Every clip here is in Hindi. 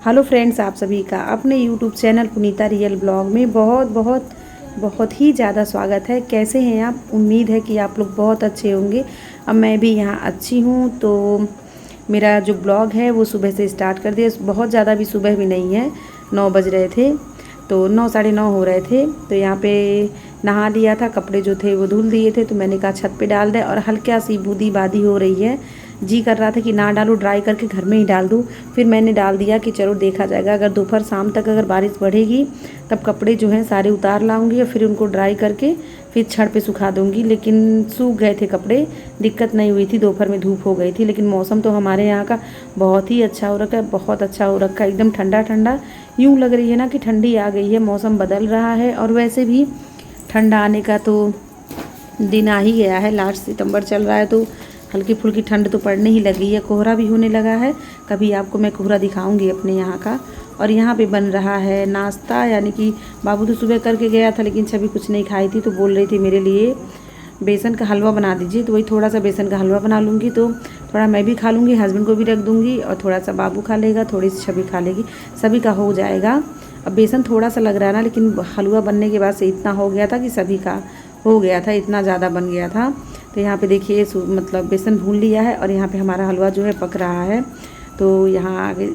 हेलो फ्रेंड्स, आप सभी का अपने यूट्यूब चैनल पुनीता रियल ब्लॉग में बहुत बहुत बहुत ही ज़्यादा स्वागत है। कैसे हैं आप? उम्मीद है कि आप लोग बहुत अच्छे होंगे। अब मैं भी यहाँ अच्छी हूँ। तो मेरा जो ब्लॉग है वो सुबह से स्टार्ट कर दिया। बहुत ज़्यादा भी सुबह भी नहीं है, 9 बज रहे थे, तो 9 साढ़े 9 हो रहे थे। तो यहाँ पे नहा लिया था, कपड़े जो थे वो धुल दिए थे, तो मैंने कहा छत पे डाल दे। और हल्का सी बूंदी बादी हो रही है, जी कर रहा था कि ना डालूँ, ड्राई करके घर में ही डाल दूँ। फिर मैंने डाल दिया कि चलो देखा जाएगा, अगर दोपहर शाम तक अगर बारिश बढ़ेगी तब कपड़े जो हैं सारे उतार लाऊंगी और फिर उनको ड्राई करके फिर छड़ पे सुखा दूंगी। लेकिन सूख गए थे कपड़े, दिक्कत नहीं हुई थी। दोपहर में धूप हो गई थी, लेकिन मौसम तो हमारे यहाँ का बहुत ही अच्छा हो रखा है, बहुत अच्छा हो रखा है, एकदम ठंडा ठंडा। यूँ लग रही है ना कि ठंडी आ गई है, मौसम बदल रहा है। और वैसे भी ठंडा आने का तो दिन आ ही गया है, लास्ट सितंबर चल रहा है, तो हल्की फुल्की ठंड तो पड़ने ही लगी है। कोहरा भी होने लगा है, कभी आपको मैं कोहरा दिखाऊंगी अपने यहाँ का। और यहाँ पे बन रहा है नाश्ता, यानी कि बाबू तो सुबह करके गया था, लेकिन छवि कुछ नहीं खाई थी, तो बोल रही थी मेरे लिए बेसन का हलवा बना दीजिए। तो वही थोड़ा सा बेसन का हलवा बना लूँगी, तो थोड़ा मैं भी खा लूँगी, हस्बैंड को भी रख दूँगी, और थोड़ा सा बाबू खा लेगा, थोड़ी सी छवि खा लेगी, सभी का हो जाएगा। अब बेसन थोड़ा सा लग रहा है ना, लेकिन हलवा बनने के बाद से इतना हो गया था कि सभी का हो गया था, इतना ज़्यादा बन गया था। तो यहाँ पे देखिए मतलब बेसन भून लिया है और यहाँ पे हमारा हलवा जो है पक रहा है। तो यहाँ आगे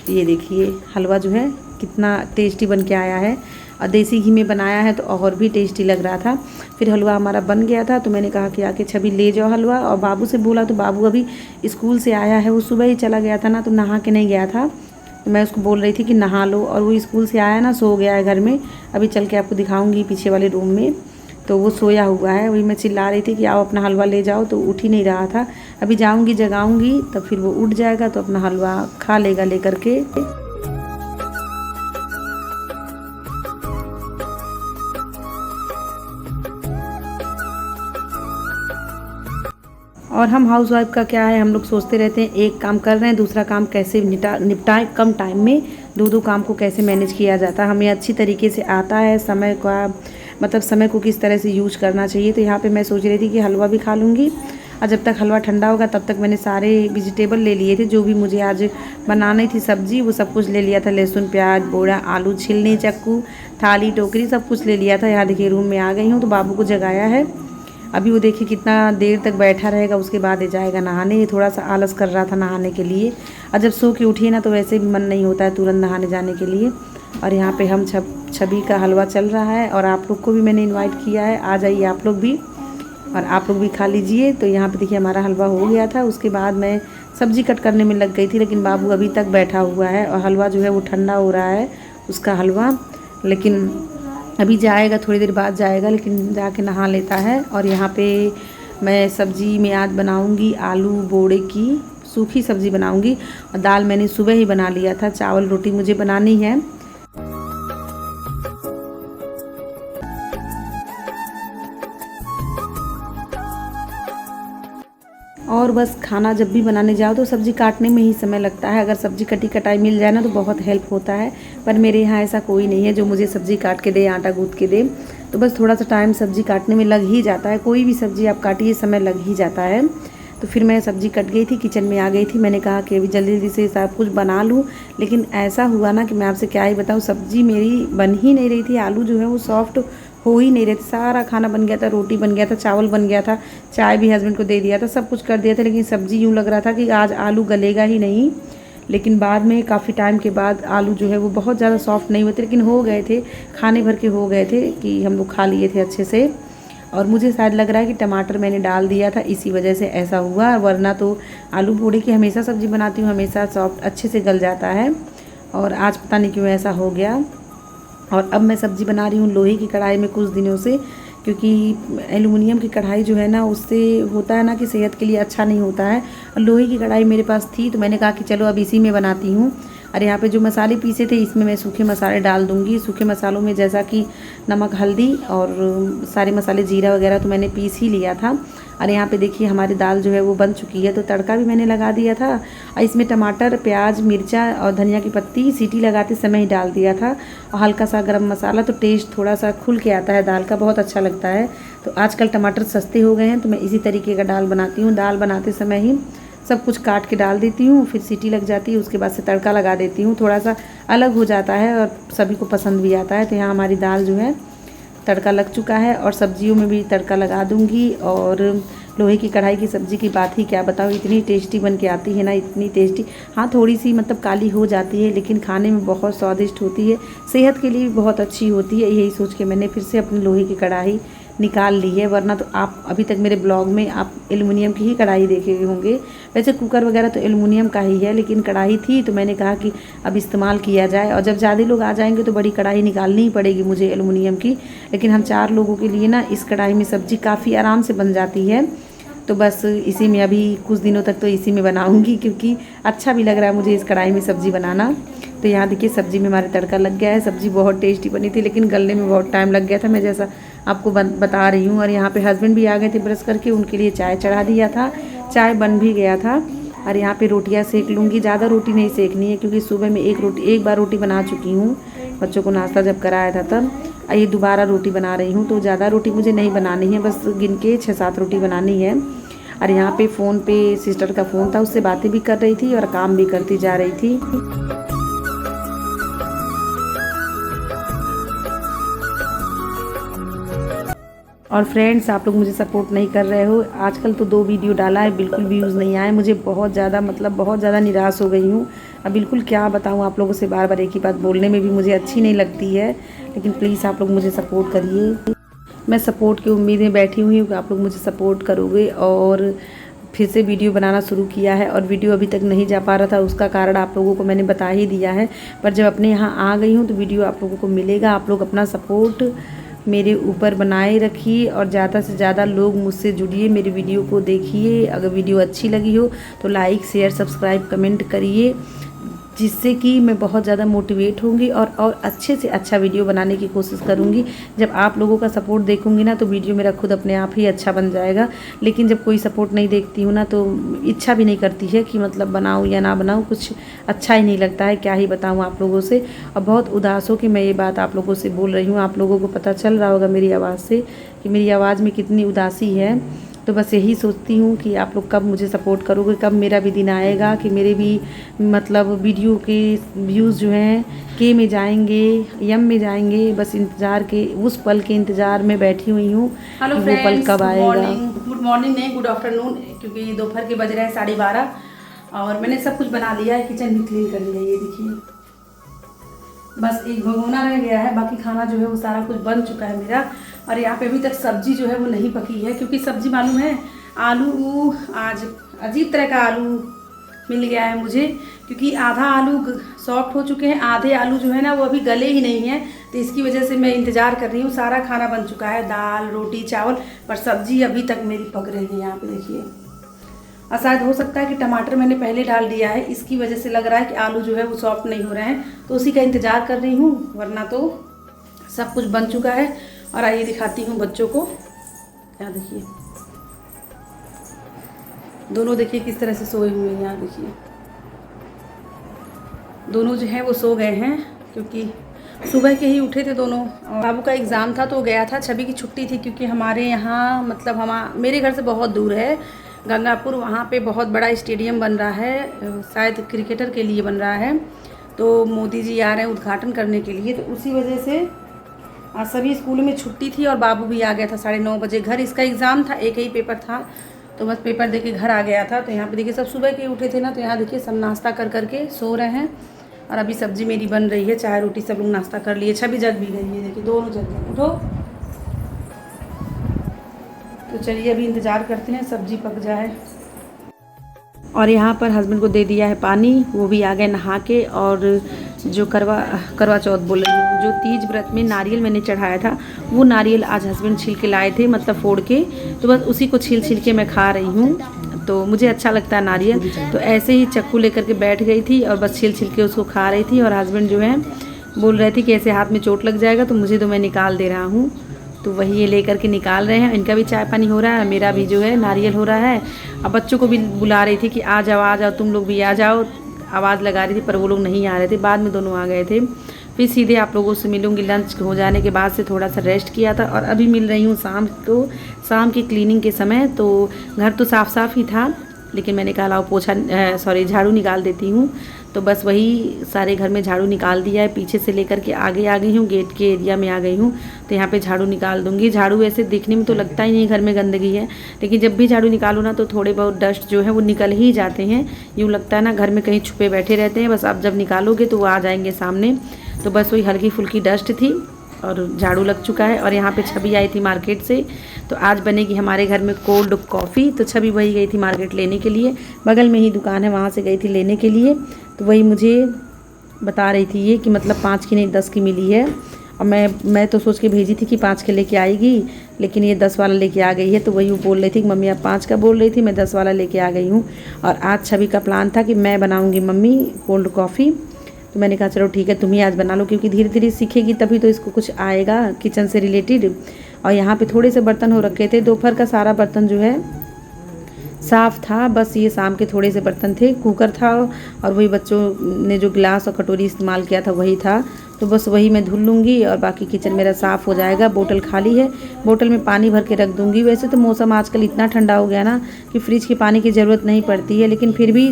ये देखिए हलवा जो है कितना टेस्टी बन के आया है, और देसी घी में बनाया है तो और भी टेस्टी लग रहा था। फिर हलवा हमारा बन गया था, तो मैंने कहा कि आके छवि ले जाओ हलवा, और बाबू से बोला, तो बाबू अभी स्कूल से आया है, वो सुबह ही चला गया था ना, तो नहा के नहीं गया था। तो मैं उसको बोल रही थी कि नहा लो, और वो स्कूल से आया ना, सो गया है घर में। अभी चल के आपको दिखाऊंगी पीछे वाले रूम में, तो वो सोया हुआ है। वही मैं चिल्ला रही थी कि आओ अपना हलवा ले जाओ, तो उठ ही नहीं रहा था। अभी जाऊंगी जगाऊंगी तब फिर वो उठ जाएगा, तो अपना हलवा खा लेगा लेकर के। और हम हाउस वाइफ का क्या है, हम लोग सोचते रहते हैं एक काम कर रहे हैं, दूसरा काम कैसे निपटाएं, कम टाइम में दो काम को कैसे मैनेज किया जाता है। हमें अच्छी तरीके से आता है समय का, मतलब समय को किस तरह से यूज करना चाहिए। तो यहाँ पे मैं सोच रही थी कि हलवा भी खा लूँगी, और जब तक हलवा ठंडा होगा तब तक मैंने सारे वेजिटेबल ले लिए थे, जो भी मुझे आज बनानी थी सब्जी, वो सब कुछ ले लिया था। लहसुन, प्याज, बोड़ा, आलू छिलने, चक्कू, थाली, टोकरी, सब कुछ ले लिया था। यहाँ देखिए रूम में आ गई हूँ, तो बाबू को जगाया है। अभी वो देखिए कितना देर तक बैठा रहेगा, उसके बाद ये जाएगा नहाने। ये थोड़ा सा आलस कर रहा था नहाने के लिए, और जब सो के उठिए ना तो वैसे भी मन नहीं होता है तुरंत नहाने जाने के लिए। और यहाँ पे हम छवि का हलवा चल रहा है, और आप लोग को भी मैंने इनवाइट किया है, आ जाइए आप लोग भी, और आप लोग भी खा लीजिए। तो यहाँ पे देखिए हमारा हलवा हो गया था। उसके बाद मैं सब्जी कट करने में लग गई थी, लेकिन बाबू अभी तक बैठा हुआ है, और हलवा जो है वो ठंडा हो रहा है उसका हलवा, लेकिन अभी जाएगा, थोड़ी देर बाद जाएगा, लेकिन जाके नहा लेता है। और यहाँ पे मैं सब्जी में आज बनाऊँगी आलू बोड़े की सूखी सब्ज़ी बनाऊँगी, और दाल मैंने सुबह ही बना लिया था। चावल रोटी मुझे बनानी है। और बस खाना जब भी बनाने जाओ तो सब्ज़ी काटने में ही समय लगता है। अगर सब्ज़ी कटी कटाई मिल जाए ना तो बहुत हेल्प होता है, पर मेरे यहाँ ऐसा कोई नहीं है जो मुझे सब्ज़ी काट के दे, आटा गूँथ के दे। तो बस थोड़ा सा टाइम सब्ज़ी काटने में लग ही जाता है, कोई भी सब्ज़ी आप काटिए समय लग ही जाता है। तो फिर मैं सब्ज़ी कट गई थी, किचन में आ गई थी। मैंने कहा कि अभी जल्दी जल्दी से सब कुछ बना लूँ, लेकिन ऐसा हुआ ना कि मैं आपसे क्या ही बताऊँ, सब्ज़ी मेरी बन ही नहीं रही थी। आलू जो है वो सॉफ्ट हो ही नहीं रहे थे। सारा खाना बन गया था, रोटी बन गया था, चावल बन गया था, चाय भी हस्बैंड को दे दिया था, सब कुछ कर दिया था, लेकिन सब्ज़ी यूँ लग रहा था कि आज आलू गलेगा ही नहीं। लेकिन बाद में काफ़ी टाइम के बाद आलू जो है वो बहुत ज़्यादा सॉफ्ट नहीं हुए थे, लेकिन हो गए थे, खाने भर के हो गए थे कि हम लोग खा लिए थे अच्छे से। और मुझे शायद लग रहा है कि टमाटर मैंने डाल दिया था, इसी वजह से ऐसा हुआ, वरना तो आलू पूड़ी की हमेशा सब्ज़ी बनाती हूँ, हमेशा सॉफ्ट अच्छे से गल जाता है। और आज पता नहीं क्यों ऐसा हो गया। और अब मैं सब्ज़ी बना रही हूँ लोहे की कढ़ाई में कुछ दिनों से, क्योंकि एलुमिनियम की कढ़ाई जो है ना उससे होता है ना कि सेहत के लिए अच्छा नहीं होता है। और लोहे की कढ़ाई मेरे पास थी, तो मैंने कहा कि चलो अब इसी में बनाती हूँ। और यहाँ पे जो मसाले पीसे थे इसमें मैं सूखे मसाले डाल दूँगी। सूखे मसालों में जैसा कि नमक, हल्दी और सारे मसाले, जीरा वगैरह तो मैंने पीस ही लिया था। और यहाँ पे देखिए हमारी दाल जो है वो बन चुकी है, तो तड़का भी मैंने लगा दिया था, और इसमें टमाटर, प्याज, मिर्चा और धनिया की पत्ती सीटी लगाते समय ही डाल दिया था, और हल्का सा गरम मसाला, तो टेस्ट थोड़ा सा खुल के आता है दाल का, बहुत अच्छा लगता है। तो आजकल टमाटर सस्ते हो गए हैं, तो मैं इसी तरीके का दाल बनाती हूँ। दाल बनाते समय ही सब कुछ काट के डाल देती हूँ, फिर सीटी लग जाती है, उसके बाद से तड़का लगा देती हूँ। थोड़ा सा अलग हो जाता है और सभी को पसंद भी आता है। तो यहाँ हमारी दाल जो है तड़का लग चुका है और सब्जियों में भी तड़का लगा दूँगी। और लोहे की कढ़ाई की सब्ज़ी की बात ही क्या बताऊँ, इतनी टेस्टी बन के आती है ना, इतनी टेस्टी। हाँ, थोड़ी सी मतलब काली हो जाती है, लेकिन खाने में बहुत स्वादिष्ट होती है, सेहत के लिए भी बहुत अच्छी होती है। यही सोच के मैंने फिर से अपनी लोहे की कढ़ाई निकाल ली है, वरना तो आप अभी तक मेरे ब्लॉग में आप एल्युमिनियम की ही कढ़ाई देखे होंगे। वैसे कुकर वगैरह तो एल्युमिनियम का ही है, लेकिन कढ़ाई थी तो मैंने कहा कि अब इस्तेमाल किया जाए। और जब ज़्यादा लोग आ जाएंगे तो बड़ी कढ़ाई निकालनी ही पड़ेगी मुझे एल्युमिनियम की, लेकिन हम 4 लोगों के लिए ना इस कढ़ाई में सब्ज़ी काफ़ी आराम से बन जाती है। तो बस इसी में अभी कुछ दिनों तक तो इसी में बनाऊंगी, क्योंकि अच्छा भी लग रहा है मुझे इस कढ़ाई में सब्ज़ी बनाना। तो यहाँ देखिए सब्ज़ी में हमारे तड़का लग गया है। सब्ज़ी बहुत टेस्टी बनी थी, लेकिन गलने में बहुत टाइम लग गया था, मैं जैसा आपको बता रही हूँ। और यहाँ पे हस्बैंड भी आ गए थे ब्रश करके, उनके लिए चाय चढ़ा दिया था, चाय बन भी गया था। और यहाँ पे रोटियाँ सेक लूँगी। ज़्यादा रोटी नहीं सेकनी है, क्योंकि सुबह में एक बार रोटी बना चुकी हूँ, बच्चों को नाश्ता जब कराया था तब। ये दोबारा रोटी बना रही हूँ, तो ज़्यादा रोटी मुझे नहीं बनानी है, बस गिन के 6-7 रोटी बनानी है। और यहाँ पे फ़ोन पे सिस्टर का फ़ोन था, उससे बातें भी कर रही थी और काम भी करती जा रही थी। और फ्रेंड्स, आप लोग मुझे सपोर्ट नहीं कर रहे हो। आजकल तो 2 वीडियो डाला है, बिल्कुल व्यूज़ नहीं आए। मुझे बहुत ज़्यादा निराश हो गई हूँ। अब बिल्कुल क्या बताऊँ आप लोगों से, बार बार एक ही बात बोलने में भी मुझे अच्छी नहीं लगती है, लेकिन प्लीज़ आप लोग मुझे सपोर्ट करिए। मैं सपोर्ट की उम्मीद में बैठी हुई हूँ कि आप लोग मुझे सपोर्ट करोगे। और फिर से वीडियो बनाना शुरू किया है, और वीडियो अभी तक नहीं जा पा रहा था, उसका कारण आप लोगों को मैंने बता ही दिया है। पर जब अपने यहाँ आ गई हूँ तो वीडियो आप लोगों को मिलेगा। आप लोग अपना सपोर्ट मेरे ऊपर बनाए रखिए, और ज़्यादा से ज़्यादा लोग मुझसे जुड़िए, मेरी वीडियो को देखिए। अगर वीडियो अच्छी लगी हो तो लाइक, शेयर, सब्सक्राइब, कमेंट करिए, जिससे कि मैं बहुत ज़्यादा मोटिवेट होंगी और अच्छे से अच्छा वीडियो बनाने की कोशिश करूँगी। जब आप लोगों का सपोर्ट देखूँगी ना, तो वीडियो मेरा खुद अपने आप ही अच्छा बन जाएगा। लेकिन जब कोई सपोर्ट नहीं देखती हूँ ना, तो इच्छा भी नहीं करती है कि मतलब बनाऊँ या ना बनाऊँ, कुछ अच्छा ही नहीं लगता है, क्या ही बताऊँ आप लोगों से। और बहुत उदास हो कि मैं ये बात आप लोगों से बोल रही हूँ। आप लोगों को पता चल रहा होगा मेरी आवाज़ से कि मेरी आवाज़ में कितनी उदासी है। तो बस यही सोचती हूँ कि आप लोग कब मुझे सपोर्ट करोगे, कब मेरा भी दिन आएगा कि मेरे भी मतलब वीडियो के व्यूज़ जो हैं के में जाएंगे, यम में जाएंगे। बस इंतज़ार के, उस पल के इंतज़ार में बैठी हुई हूँ कि वो पल कब आएगा। गुड मॉर्निंग नहीं, गुड आफ्टरनून, क्योंकि दोपहर के बज रहे हैं 12:30 और मैंने सब कुछ बना लिया है। किचन भी क्लीन कर लिया है, ये देखिए। बस एक भगोना रह गया है, बाकी खाना जो है वो सारा कुछ बन चुका है मेरा। और यहाँ पे अभी तक सब्जी जो है वो नहीं पकी है, क्योंकि सब्जी मालूम है, आलू आज अजीब तरह का आलू मिल गया है मुझे, क्योंकि आधा आलू सॉफ्ट हो चुके हैं, आधे आलू जो है ना वो अभी गले ही नहीं है। तो इसकी वजह से मैं इंतज़ार कर रही हूँ। सारा खाना बन चुका है, दाल, रोटी, चावल, पर सब्जी अभी तक मेरी पक रही है। यहाँ पे देखिए, और शायद हो सकता है कि टमाटर मैंने पहले डाल दिया है, इसकी वजह से लग रहा है कि आलू जो है वो सॉफ्ट नहीं हो रहे हैं, तो उसी का इंतज़ार कर रही हूँ, वरना तो सब कुछ बन चुका है। और आइए दिखाती हूँ बच्चों को। यहाँ देखिए, दोनों देखिए किस तरह से सोए हुए हैं। यहाँ देखिए, दोनों जो हैं वो सो गए हैं, क्योंकि सुबह के ही उठे थे दोनों। बाबू का एग्ज़ाम था तो गया था, छवि की छुट्टी थी, क्योंकि हमारे यहाँ मतलब मेरे घर से बहुत दूर है गंगापुर, वहाँ पे बहुत बड़ा स्टेडियम बन रहा है, शायद क्रिकेटर के लिए बन रहा है। तो मोदी जी आ रहे हैं उद्घाटन करने के लिए, तो उसी वजह से आज सभी स्कूलों में छुट्टी थी और बाबू भी आ गया था 9:30 बजे घर। इसका एग्ज़ाम था, एक ही पेपर था, तो बस पेपर दे के घर आ गया था। तो यहाँ पे देखिए सब सुबह के उठे थे ना, तो यहाँ देखिए सब नाश्ता कर करके सो रहे हैं। और अभी सब्जी मेरी बन रही है, चाय रोटी सब लोग नाश्ता कर लिए। छवि जग भी गई है, देखिए दोनों जग गए। उठो, तो चलिए अभी इंतज़ार करते हैं सब्जी पक जाए। और यहाँ पर हस्बैंड को दे दिया है पानी, वो भी आ गए नहा के। और जो करवा चौथ बोल रही हूँ, जो तीज व्रत में नारियल मैंने चढ़ाया था, वो नारियल आज हस्बैंड छील के लाए थे, मतलब फोड़ के, तो बस उसी को छील के मैं खा रही हूँ। तो मुझे अच्छा लगता है नारियल, तो ऐसे ही चक्कू लेकर के बैठ गई थी और बस छील के उसको खा रही थी। और हस्बैंड जो है बोल रहे थे कि ऐसे हाथ में चोट लग जाएगा, तो मुझे तो मैं निकाल दे रहा हूँ। तो वही ये लेकर के निकाल रहे हैं। इनका भी चाय पानी हो रहा है, मेरा भी जो है नारियल हो रहा है। अब बच्चों को भी बुला रही थी कि आ जाओ तुम लोग भी आ जाओ, आवाज़ लगा रही थी, पर वो लोग नहीं आ रहे थे। बाद में दोनों आ गए थे। फिर सीधे आप लोगों से मिलूँगी। लंच हो जाने के बाद से थोड़ा सा रेस्ट किया था, और अभी मिल रही हूँ शाम की क्लीनिंग के समय। तो घर तो साफ़ ही था, लेकिन मैंने कहा लाओ पोछा झाड़ू निकाल देती हूँ। तो बस वही सारे घर में झाड़ू निकाल दिया है, पीछे से लेकर के आगे आ गई हूँ, गेट के एरिया में आ गई हूँ। तो यहाँ पे झाड़ू निकाल दूँगी। झाड़ू ऐसे दिखने में तो लगता ही नहीं घर में गंदगी है, लेकिन जब भी झाड़ू निकालो ना तो थोड़े बहुत डस्ट जो है वो निकल ही जाते हैं। यूँ लगता है ना घर में कहीं छुपे बैठे रहते हैं, बस आप जब निकालोगे तो वो आ जाएंगे सामने। तो बस वही हल्की फुल्की डस्ट थी और झाड़ू लग चुका है। और यहाँ पे छवि आई थी मार्केट से, तो आज बनेगी हमारे घर में कोल्ड कॉफ़ी। तो छवि वही गई थी मार्केट लेने के लिए, बगल में ही दुकान है, वहाँ से गई थी लेने के लिए। तो वही मुझे बता रही थी ये कि मतलब 5 की नहीं 10 की मिली है। और मैं तो सोच के भेजी थी कि 5 के लेके आएगी, लेकिन ये 10 वाला लेके आ गई है। तो वही वो बोल रही थी कि मम्मी आप 5 का बोल रही थी, मैं 10 वाला लेके आ गई हूँ। और आज छवि का प्लान था कि मैं बनाऊँगी मम्मी कोल्ड कॉफ़ी। तो मैंने कहा चलो ठीक है तुम ही आज बना लो, क्योंकि धीरे धीरे सीखेगी तभी तो इसको कुछ आएगा किचन से रिलेटेड। और यहाँ पे थोड़े से बर्तन हो रखे थे, दोपहर का सारा बर्तन जो है साफ़ था, बस ये शाम के थोड़े से बर्तन थे। कुकर था और वही बच्चों ने जो गिलास और कटोरी इस्तेमाल किया था वही था। तो बस वही मैं धुल लूँगी और बाकी किचन मेरा साफ़ हो जाएगा। बोतल खाली है, बोतल में पानी भर के रख दूँगी। वैसे तो मौसम आजकल इतना ठंडा हो गया ना कि फ्रिज के पानी की ज़रूरत नहीं पड़ती है, लेकिन फिर भी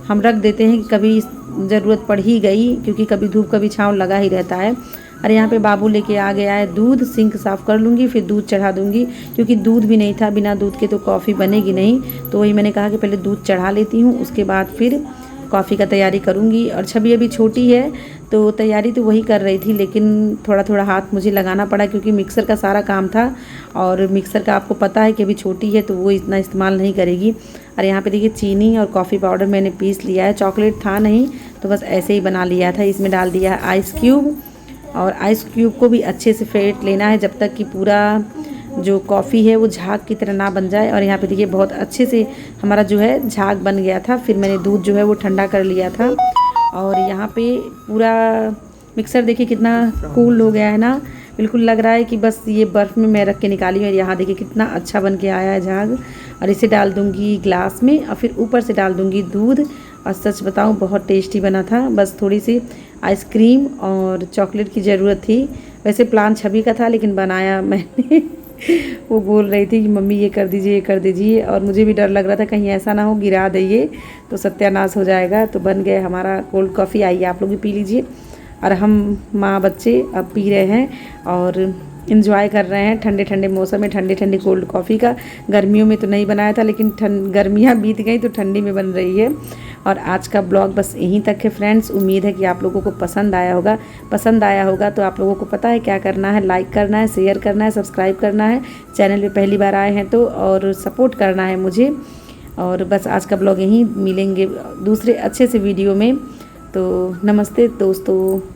हम रख देते हैं कि कभी ज़रूरत पड़ ही गई, क्योंकि कभी धूप कभी छाँव लगा ही रहता है। और यहाँ पे बाबू लेके आ गया है दूध, सिंक साफ़ कर लूँगी फिर दूध चढ़ा दूँगी, क्योंकि दूध भी नहीं था, बिना दूध के तो कॉफ़ी बनेगी नहीं। तो वही मैंने कहा कि पहले दूध चढ़ा लेती हूँ, उसके बाद फिर कॉफ़ी का तैयारी करूँगी। और छवि अभी छोटी है तो तैयारी तो वही कर रही थी, लेकिन थोड़ा थोड़ा हाथ मुझे लगाना पड़ा, क्योंकि मिक्सर का सारा काम था। और मिक्सर का आपको पता है कि अभी छोटी है तो वो इतना इस्तेमाल नहीं करेगी। और यहाँ पे देखिए चीनी और कॉफ़ी पाउडर मैंने पीस लिया है, चॉकलेट था नहीं तो बस ऐसे ही बना लिया था। इसमें डाल दिया है आइस क्यूब, और आइस क्यूब को भी अच्छे से फेंट लेना है जब तक कि पूरा जो कॉफ़ी है वो झाग की तरह ना बन जाए। और यहाँ पे देखिए बहुत अच्छे से हमारा जो है झाग बन गया था। फिर मैंने दूध जो है वो ठंडा कर लिया था। और यहाँ पे पूरा मिक्सर देखिए कितना कूल हो गया है ना, बिल्कुल लग रहा है कि बस ये बर्फ़ में मैं रख के निकाली हूँ। और यहाँ देखिए कितना अच्छा बन के आया है झाग। और इसे डाल दूँगी ग्लास में और फिर ऊपर से डाल दूँगी दूध। और सच बताऊँ बहुत टेस्टी बना था, बस थोड़ी सी आइसक्रीम और चॉकलेट की ज़रूरत थी। वैसे प्लान छवि का था लेकिन बनाया मैंने वो बोल रही थी कि मम्मी ये कर दीजिए ये कर दीजिए, और मुझे भी डर लग रहा था कहीं ऐसा ना हो गिरा दे तो सत्यानाश हो जाएगा। तो बन गए हमारा कोल्ड कॉफ़ी, आइए आप लोग भी पी लीजिए। और हम माँ बच्चे अब पी रहे हैं और इन्जॉय कर रहे हैं ठंडे ठंडे मौसम में ठंडे ठंडे कोल्ड कॉफ़ी का। गर्मियों में तो नहीं बनाया था, लेकिन गर्मियाँ बीत गई तो ठंडी में बन रही है। और आज का ब्लॉग बस यहीं तक है फ्रेंड्स। उम्मीद है कि आप लोगों को पसंद आया होगा। पसंद आया होगा तो आप लोगों को पता है क्या करना है, लाइक करना है, शेयर करना है, सब्सक्राइब करना है, चैनल पे पहली बार आए हैं तो, और सपोर्ट करना है मुझे। और बस आज का ब्लॉग यहीं, मिलेंगे दूसरे अच्छे से वीडियो में। तो नमस्ते दोस्तों।